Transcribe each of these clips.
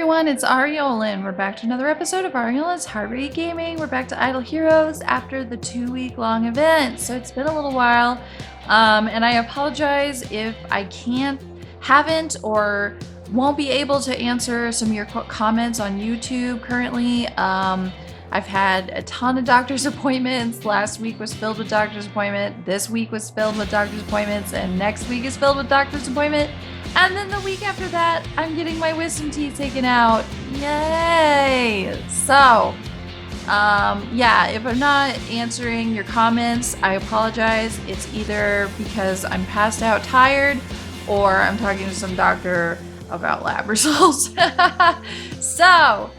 everyone, it's Aureolin. We're back to another episode of Aureolin's Heartrate Gaming. We're back to Idle Heroes after the 2-week-long event, so it's been a little while. And I apologize if I haven't or won't be able to answer some of your comments on YouTube currently. I've had a ton of doctor's appointments. Last week was filled with doctor's appointment. This week was filled with doctor's appointments, and next week is filled with doctor's appointment. And then the week after that, I'm getting my wisdom teeth taken out. Yay! So, yeah, if I'm not answering your comments, I apologize. It's either because I'm passed out tired or I'm talking to some doctor about lab results. So,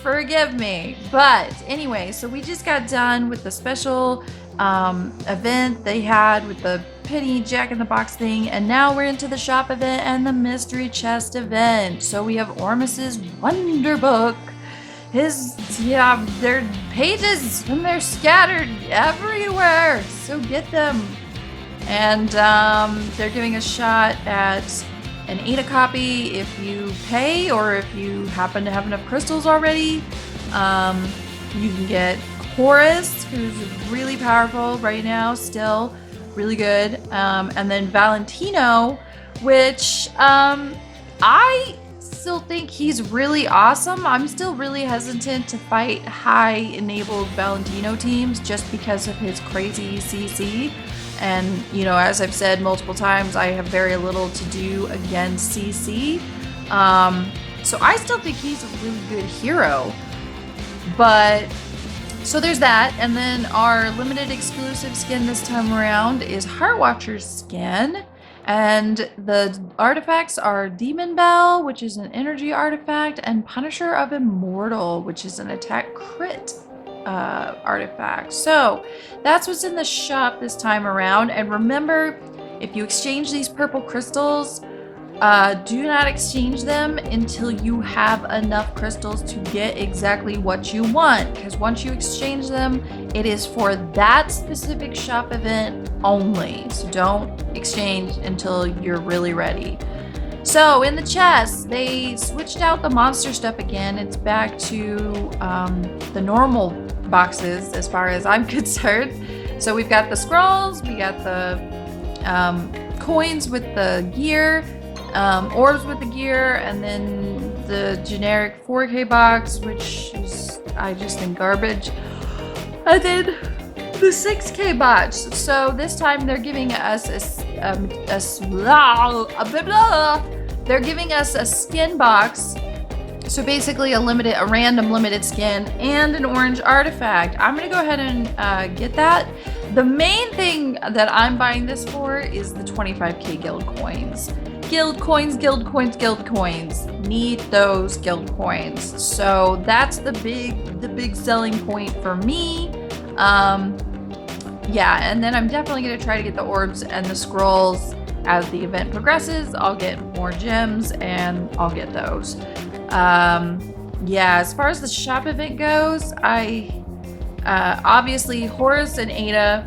forgive me. But anyway, so we just got done with the special event they had with the penny Jack-in-the-Box thing, and now we're into the shop event and the mystery chest event. So we have Ormus's Wonder Book. Their pages, and they're scattered everywhere, so get them. And they're giving a shot at an Aida copy if you pay, or if you happen to have enough crystals already. You can get Horus, who's really powerful right now, still really good, and then Valentino, which I still think he's really awesome. I'm still really hesitant to fight high-enabled Valentino teams just because of his crazy CC. And, you know, as I've said multiple times, I have very little to do against CC. So I still think he's a really good hero. But so there's that, and then our limited exclusive skin this time around is Heartwatcher's skin, and the artifacts are Demon Bell, which is an energy artifact, and Punisher of Immortal, which is an attack crit artifact. So that's what's in the shop this time around. And remember, if you exchange these purple crystals, do not exchange them until you have enough crystals to get exactly what you want, because once you exchange them, it is for that specific shop event only. So don't exchange until you're really ready. So in the chest, they switched out the monster stuff again. It's back to the normal boxes as far as I'm concerned. So we've got the scrolls, we got the coins with the gear, orbs with the gear, and then the generic 4K box, which is, I just think, garbage. And then the 6K box. So this time they're giving us they're giving us a skin box. So basically a random limited skin and an orange artifact. I'm gonna go ahead and get that. The main thing that I'm buying this for is the 25K guild coins. Guild coins, guild coins, guild coins. Need those guild coins. So that's the big selling point for me. Yeah, and then I'm definitely gonna try to get the orbs and the scrolls as the event progresses. I'll get more gems and I'll get those. Yeah, as far as the shop event goes, I obviously Horus and Aida,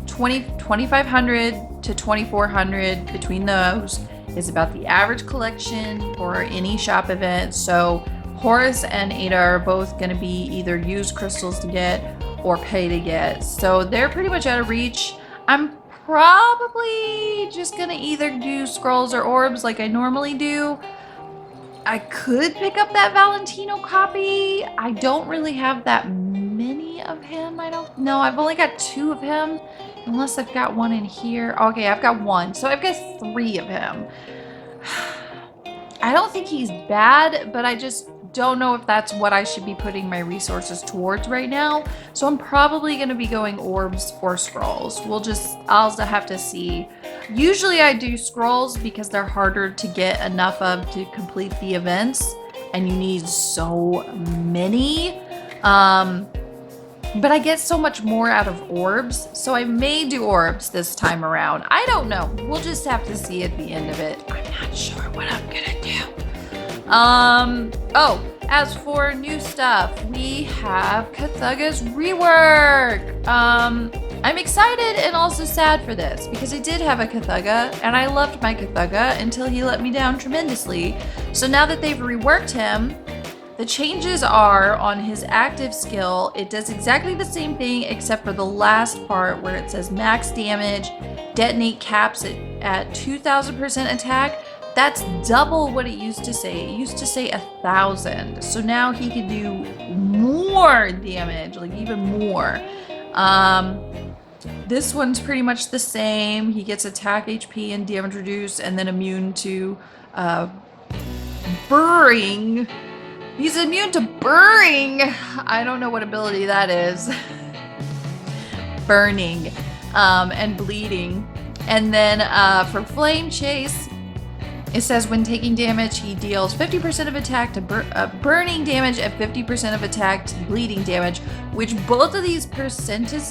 2,500 to 2,400 between those is about the average collection for any shop event. So Horus and Aida are both going to be either used crystals to get or pay to get. So they're pretty much out of reach. I'm probably just going to either do scrolls or orbs like I normally do. I could pick up that Valentino copy. I don't really have that many of him. No, I've only got 2 of him. Unless I've got one in here. Okay, I've got 1. So I've got 3 of him. I don't think he's bad, but I just don't know if that's what I should be putting my resources towards right now. So I'm probably going to be going orbs or scrolls. I'll have to see. Usually I do scrolls because they're harder to get enough of to complete the events, and you need so many. But I get so much more out of orbs, so I may do orbs this time around. I don't know. We'll just have to see at the end of it. I'm not sure what I'm gonna do. Oh, as for new stuff, we have Cthugha's Rework. I'm excited and also sad for this because I did have a Cthugha and I loved my Cthugha until he let me down tremendously. So now that they've reworked him, the changes are on his active skill. It does exactly the same thing except for the last part where it says max damage, detonate caps at 2000% attack. That's double what it used to say. It used to say 1,000. So now he can do more damage, like even more. This one's pretty much the same. He gets attack HP and damage reduced and then immune to burring. He's immune to burring. I don't know what ability that is. Burning and bleeding. And then for Flame Chase, it says when taking damage, he deals 50% of attack to burning damage and 50% of attack to bleeding damage, which both of these percentages,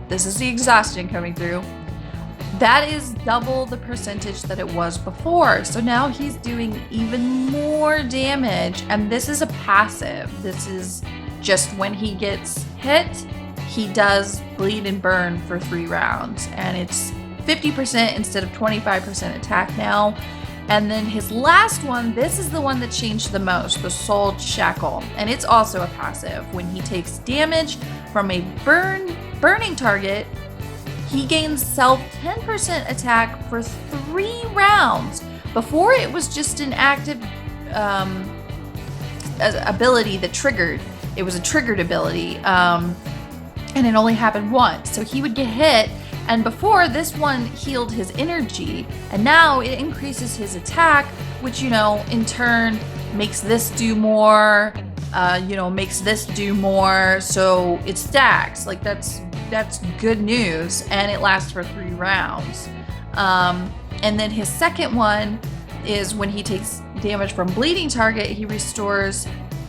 this is the exhaustion coming through, that is double the percentage that it was before. So now he's doing even more damage, and this is a passive. This is just when he gets hit, he does bleed and burn for 3 rounds, and it's 50% instead of 25% attack now. And then his last one, this is the one that changed the most, the Soul Shackle. And it's also a passive. When he takes damage from a burning target, he gains self 10% attack for 3 rounds. Before it was just an active ability that triggered. It was a triggered ability. And it only happened once. So he would get hit. And before, this one healed his energy, and now it increases his attack, which, you know, in turn makes this do more, makes this do more, so it stacks. Like, that's good news, and it lasts for 3 rounds. And then his second one is when he takes damage from bleeding target, he restores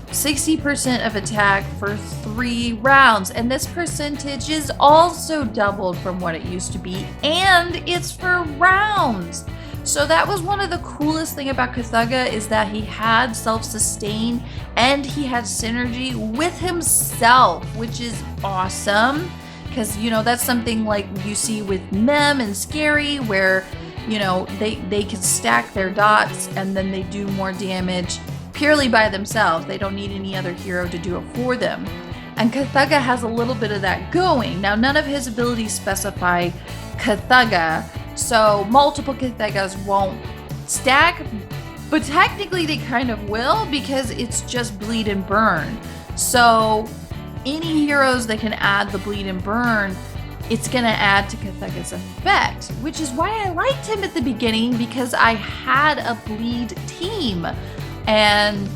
60% of attack for 3 rounds, and this percentage is also doubled from what it used to be, and it's for rounds. So that was one of the coolest thing about Cthugha, is that he had self-sustain and he had synergy with himself, which is awesome, because, you know, that's something like you see with Mem and Scary, where, you know, they can stack their dots and then they do more damage purely by themselves. They don't need any other hero to do it for them. And Cthugha has a little bit of that going. Now, none of his abilities specify Cthugha, so multiple Cthughas won't stack, but technically they kind of will, because it's just bleed and burn. So any heroes that can add the bleed and burn, it's gonna add to Cthugha's effect, which is why I liked him at the beginning, because I had a bleed team. And,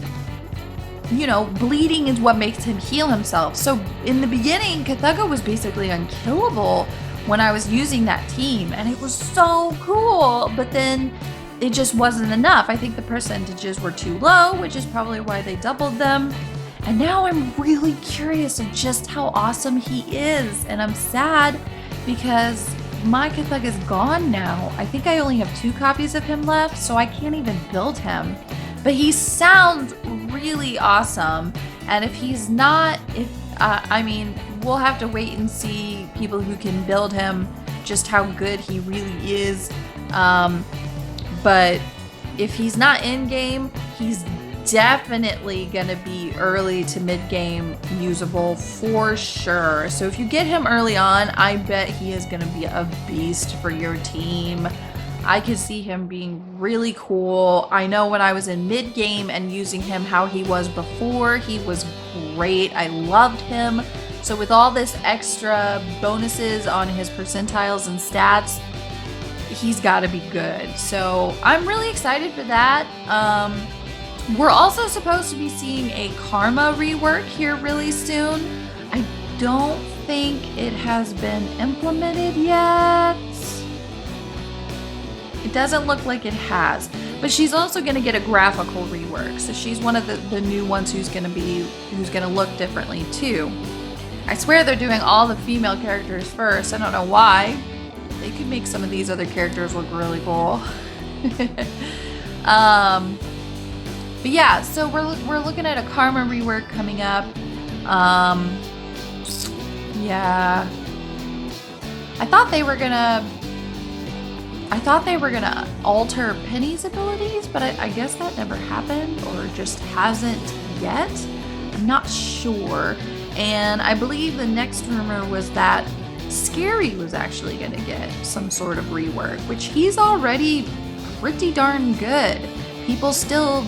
you know, bleeding is what makes him heal himself. So in the beginning, Cthugha was basically unkillable when I was using that team, and it was so cool. But then it just wasn't enough. I think the percentages were too low, which is probably why they doubled them. And now I'm really curious of just how awesome he is. And I'm sad because my Cthugha is gone now. I think I only have 2 copies of him left, so I can't even build him. But he sounds really awesome, and if he's not, I mean, we'll have to wait and see people who can build him, just how good he really is. But if he's not in game, he's definitely gonna be early to mid game usable for sure. So if you get him early on, I bet he is gonna be a beast for your team. I could see him being really cool. I know when I was in mid-game and using him how he was before, he was great. I loved him. So with all this extra bonuses on his percentiles and stats, he's got to be good. So I'm really excited for that. We're also supposed to be seeing a Karma rework here really soon. I don't think it has been implemented yet. It doesn't look like it has, but she's also going to get a graphical rework. So she's one of the new ones who's going to look differently too. I swear they're doing all the female characters first. I don't know why. They could make some of these other characters look really cool. But yeah, so we're looking at a Karma rework coming up. Yeah. I thought they were gonna alter Penny's abilities, but I guess that never happened, or just hasn't yet. I'm not sure. And I believe the next rumor was that Scary was actually gonna get some sort of rework, which he's already pretty darn good. People still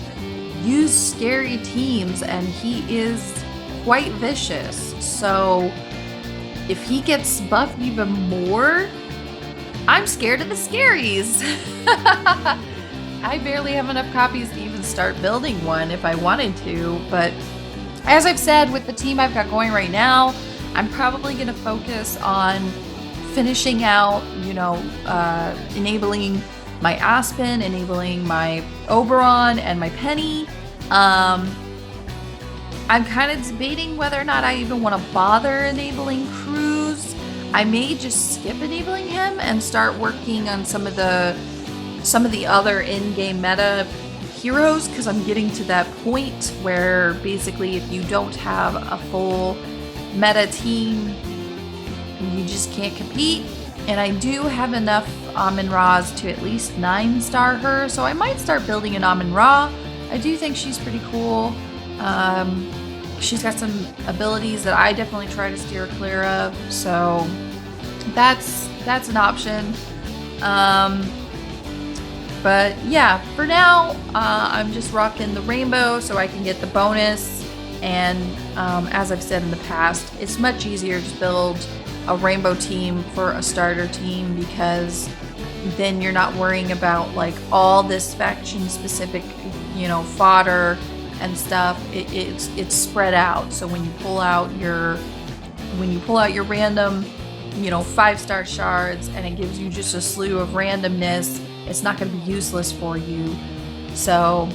use Scary teams, and he is quite vicious. So if he gets buffed even more, I'm scared of the Scaries. I barely have enough copies to even start building one if I wanted to, but as I've said, with the team I've got going right now, I'm probably going to focus on finishing out, enabling my Aspen, enabling my Oberon, and my Penny. I'm kind of debating whether or not I even want to bother enabling Cruz. I may just skip enabling him and start working on some of the other in-game meta heroes, because I'm getting to that point where basically if you don't have a full meta team, you just can't compete. And I do have enough Amun-Ra's to at least 9-star her, so I might start building an Amun-Ra. I do think she's pretty cool. She's got some abilities that I definitely try to steer clear of, so that's an option. But yeah, for now, I'm just rocking the rainbow so I can get the bonus. And as I've said in the past, it's much easier to build a rainbow team for a starter team, because then you're not worrying about like all this faction specific, fodder and stuff. It's spread out. So when you pull out your random, 5-star shards, and it gives you just a slew of randomness, it's not going to be useless for you. So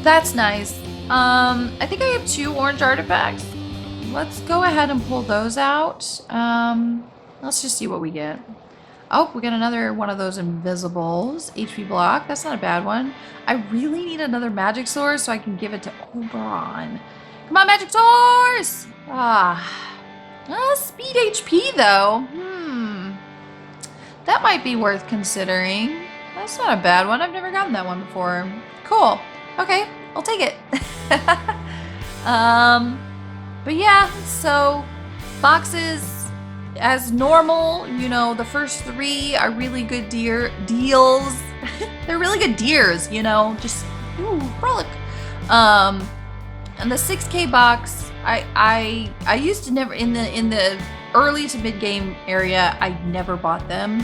that's nice. I think I have 2 orange artifacts. Let's go ahead and pull those out. Let's just see what we get. Oh, we got another one of those invisibles. HP block. That's not a bad one. I really need another magic source so I can give it to Oberon. Come on, magic source! Speed HP though. That might be worth considering. That's not a bad one. I've never gotten that one before. Cool. Okay, I'll take it. But yeah, so boxes as normal. The first 3 are really good deals. They're really good deers, just frolic. And the 6K box, I used to never, in the early to mid game area, I never bought them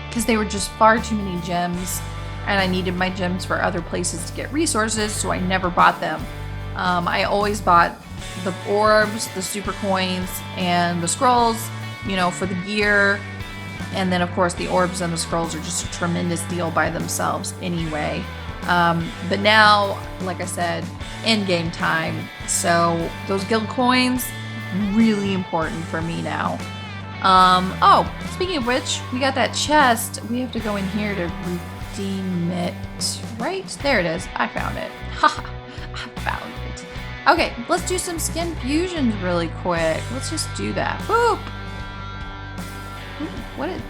because they were just far too many gems, and I needed my gems for other places to get resources, so I never bought them. I always bought the orbs, the super coins, and the scrolls, for the gear. And then of course the orbs and the scrolls are just a tremendous deal by themselves anyway. But now, like I said, end game time. So those guild coins, really important for me now. Oh, speaking of which, we got that chest. We have to go in here to redeem it. Right? There it is. I found it. Haha, I found it. Okay, let's do some skin fusions really quick. Let's just do that. Boop! What did,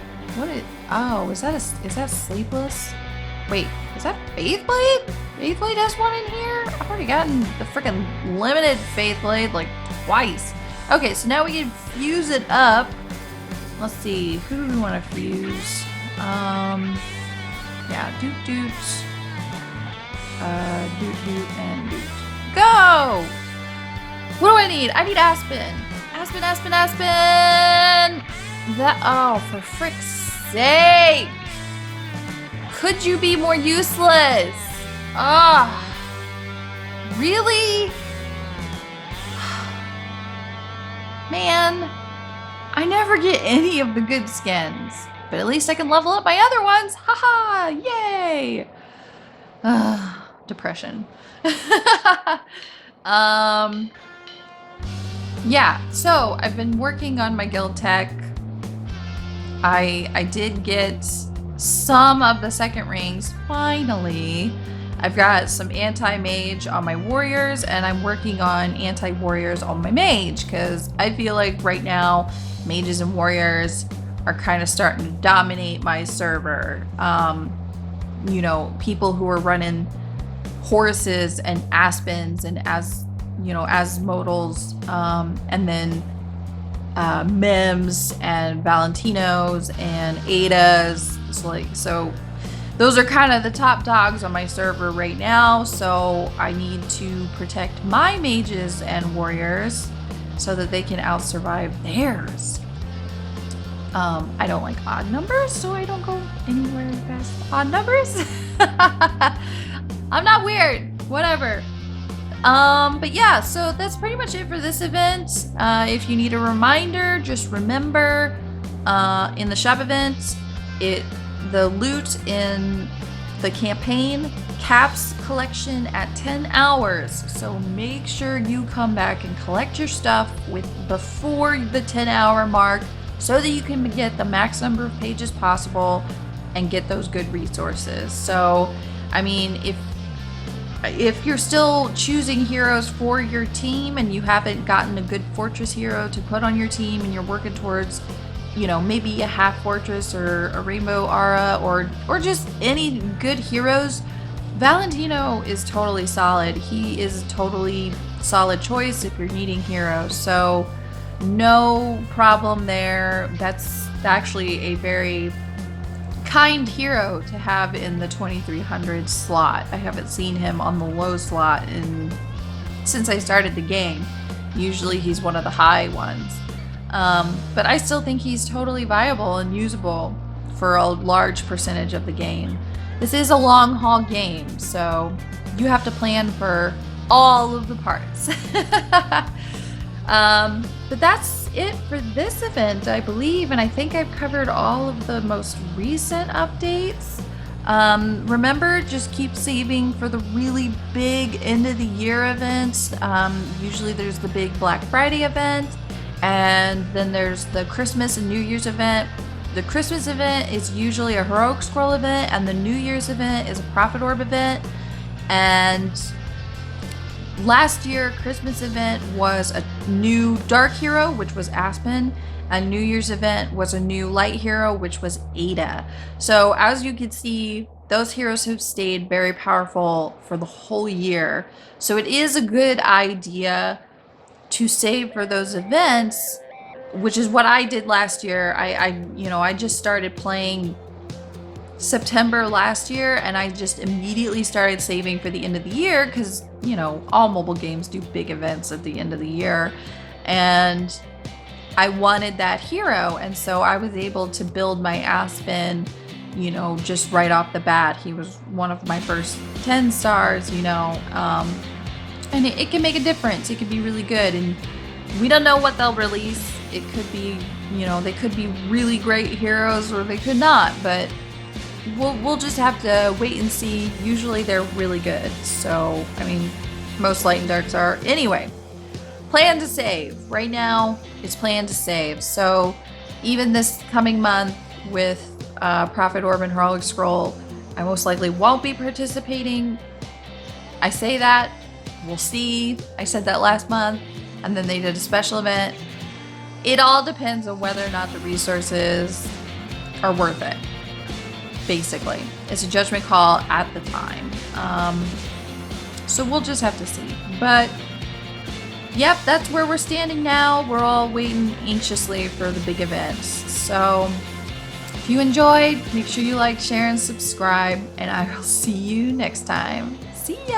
oh, is that Sleepless? Wait, is that Faithblade? Faithblade has one in here? I've already gotten the freaking limited Faithblade like twice. Okay, so now we can fuse it up. Let's see, who do we want to fuse? Yeah, Doot, and Doot. Go! What do I need? I need Aspen. Aspen! Oh, for frick's sake! Could you be more useless? Really? Man, I never get any of the good skins, but at least I can level up my other ones. Haha, yay! Depression. Yeah, so I've been working on my guild tech. I did get some of the second rings finally. I've got some anti-mage on my warriors, and I'm working on anti-warriors on my mage, because I feel like right now mages and warriors are kind of starting to dominate my server. You know, people who are running Horuses and Aspens and as modals, and then Mems and Valentinos and Aidas. So those are kind of the top dogs on my server right now. So I need to protect my mages and warriors so that they can out-survive theirs. I don't like odd numbers, so I don't go anywhere past odd numbers. I'm not weird, whatever. But yeah, so that's pretty much it for this event. If you need a reminder, just remember, in the shop event, the loot in the campaign caps collection at 10 hours. So make sure you come back and collect your stuff before the 10-hour mark, so that you can get the max number of pages possible and get those good resources. So, I mean, if you're still choosing heroes for your team and you haven't gotten a good fortress hero to put on your team, and you're working towards, you know, maybe a half fortress or a rainbow aura or just any good heroes, Valentino is totally solid. He is a totally solid choice if you're needing heroes. So no problem there. That's actually a very kind hero to have in the 2300 slot. I haven't seen him on the low slot since I started the game. Usually he's one of the high ones. But I still think he's totally viable and usable for a large percentage of the game. This is a long haul game, so you have to plan for all of the parts. But that's it for this event, I believe, and I think I've covered all of the most recent updates. Remember, just keep saving for the really big end of the year events. Usually there's the big Black Friday event, and then there's the Christmas and New Year's event. The Christmas event is usually a Heroic Scroll event, and the New Year's event is a Prophet Orb event. And last year, Christmas event was a new Dark Hero, which was Aspen, and New Year's event was a new Light Hero, which was Aida. So as you can see, those heroes have stayed very powerful for the whole year. So it is a good idea to save for those events, which is what I did last year. I just started playing September last year, and I just immediately started saving for the end of the year because, you know, all mobile games do big events at the end of the year, and I wanted that hero, and so I was able to build my Aspen, you know, just right off the bat. He was one of my first 10 stars, you know, and it can make a difference. It could be really good, and we don't know what they'll release. It could be, you know, they could be really great heroes, or they could not, but we'll just have to wait and see. Usually they're really good. So, I mean, most Light and Darks are. Anyway, plan to save. Right now, it's plan to save. So, even this coming month with Prophet Orb and Heroic Scroll, I most likely won't be participating. I say that. We'll see. I said that last month, and then they did a special event. It all depends on whether or not the resources are worth it. Basically, it's a judgment call at the time. So we'll just have to see. But yep, that's where we're standing now. We're all waiting anxiously for the big events. So if you enjoyed, make sure you like, share, and subscribe, and I will see you next time. See ya!